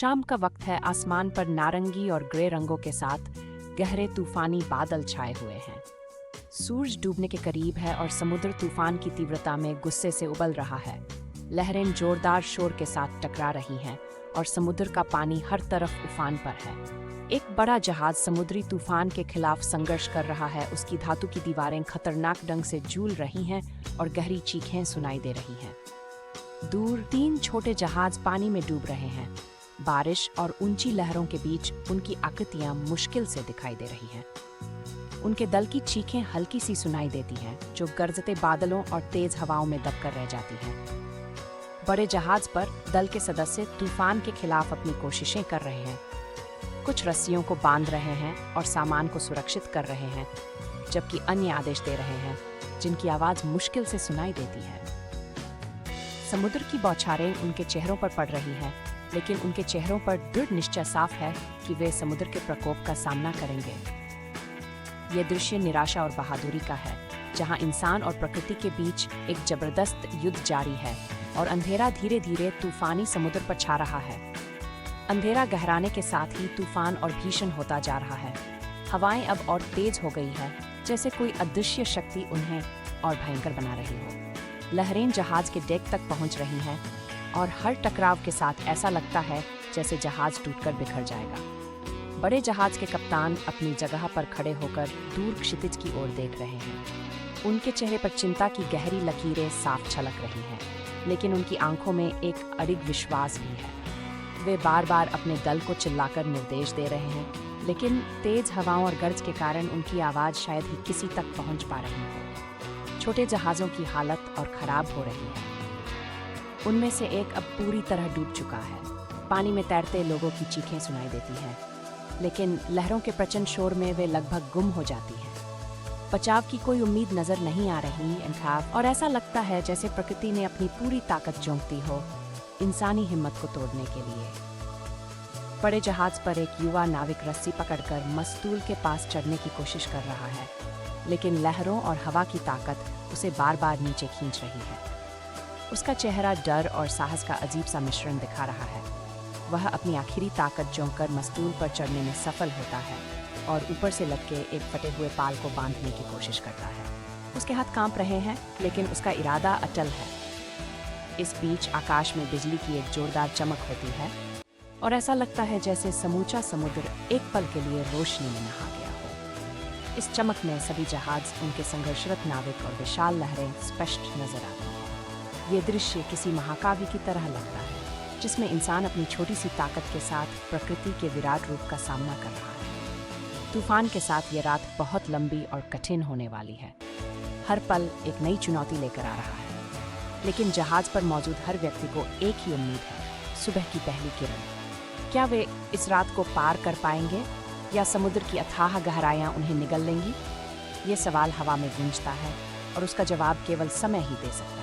शाम का वक्त है। आसमान पर नारंगी और ग्रे रंगों के साथ गहरे तूफानी बादल छाए हुए हैं। सूरज डूबने के करीब है और समुद्र तूफान की तीव्रता में गुस्से से उबल रहा है। लहरें जोरदार शोर के साथ टकरा रही हैं और समुद्र का पानी हर तरफ उफान पर है। एक बड़ा जहाज समुद्री तूफान के खिलाफ संघर्ष कर रहा है। उसकी धातु की दीवारें खतरनाक ढंग से झूल रही हैं और गहरी चीखें सुनाई दे रही हैं। दूर 3 छोटे जहाज पानी में डूब रहे हैं। बारिश और ऊंची लहरों के बीच उनकी आकृतियां मुश्किल से दिखाई दे रही हैं। उनके दल की चीखें हल्की सी सुनाई देती हैं, जो गरजते बादलों और तेज हवाओं में दबकर रह जाती हैं। बड़े जहाज पर दल के सदस्य तूफान के खिलाफ अपनी कोशिशें कर रहे हैं। कुछ रस्सियों को बांध रहे हैं और सामान को सुरक्षित कर रहे हैं, जबकि अन्य आदेश दे रहे हैं, जिनकी आवाज मुश्किल से सुनाई देती है। समुद्र की बौछारें उनके चेहरों पर पड़ रही हैं, लेकिन उनके चेहरों पर दृढ़ निश्चय साफ है कि वे समुद्र के प्रकोप का सामना करेंगे। ये दृश्य निराशा और बहादुरी का है, जहां इंसान और प्रकृति के बीच एक जबरदस्त युद्ध जारी है और अंधेरा धीरे धीरे तूफानी समुद्र पर छा रहा है। अंधेरा गहराने के साथ ही तूफान और भीषण होता जा रहा है। हवाएं अब और तेज हो गई है, जैसे कोई अदृश्य शक्ति उन्हें और भयंकर बना रही हो। लहरें जहाज के डेक तक पहुंच रही हैं और हर टकराव के साथ ऐसा लगता है जैसे जहाज टूटकर बिखर जाएगा। बड़े जहाज के कप्तान अपनी जगह पर खड़े होकर दूर क्षितिज की ओर देख रहे हैं। उनके चेहरे पर चिंता की गहरी लकीरें साफ झलक रही हैं, लेकिन उनकी आंखों में एक अडिग विश्वास भी है। वे बार बार अपने दल को चिल्लाकर निर्देश दे रहे हैं, लेकिन तेज हवाओं और गर्ज के कारण उनकी आवाज शायद ही किसी तक पहुंच पा रही हो। छोटे जहाजों की हालत और खराब हो रही है। उनमें से एक अब पूरी तरह डूब चुका है। पानी में तैरते लोगों की चीखें सुनाई देती हैं, लेकिन लहरों के प्रचंड शोर में वे लगभग गुम हो जाती हैं। बचाव की कोई उम्मीद नजर नहीं आ रही और ऐसा लगता है जैसे प्रकृति ने अपनी पूरी ताकत झोंक दी हो इंसानी हिम्मत को तोड़ने के लिए। बड़े जहाज पर एक युवा नाविक रस्सी पकड़कर मस्तूल के पास चढ़ने की कोशिश कर रहा है, लेकिन लहरों और हवा की ताकत उसे बार बार नीचे खींच रही है। उसका चेहरा डर और साहस का अजीब सा मिश्रण दिखा रहा है। वह अपनी आखिरी ताकत झोंककर मस्तूल पर चढ़ने में सफल होता है और ऊपर से लटके एक फटे हुए पाल को बांधने की कोशिश करता है। उसके हाथ कांप रहे हैं, लेकिन उसका इरादा अटल है। इस बीच आकाश में बिजली की एक जोरदार चमक होती है और ऐसा लगता है जैसे समूचा समुद्र एक पल के लिए रोशनी में नहा गया हो। इस चमक में सभी जहाज, उनके संघर्षरत नाविक और विशाल लहरें स्पष्ट नजर आती हैं। ये दृश्य किसी महाकाव्य की तरह लगता है, जिसमें इंसान अपनी छोटी सी ताकत के साथ प्रकृति के विराट रूप का सामना कर रहा है। तूफान के साथ ये रात बहुत लंबी और कठिन होने वाली है। हर पल एक नई चुनौती लेकर आ रहा है, लेकिन जहाज पर मौजूद हर व्यक्ति को एक ही उम्मीद है, सुबह की पहली किरण। क्या वे इस रात को पार कर पाएंगे या समुद्र की अथाह गहराइयां उन्हें निगल लेंगी? ये सवाल हवा में गूंजता है और उसका जवाब केवल समय ही दे सकता है।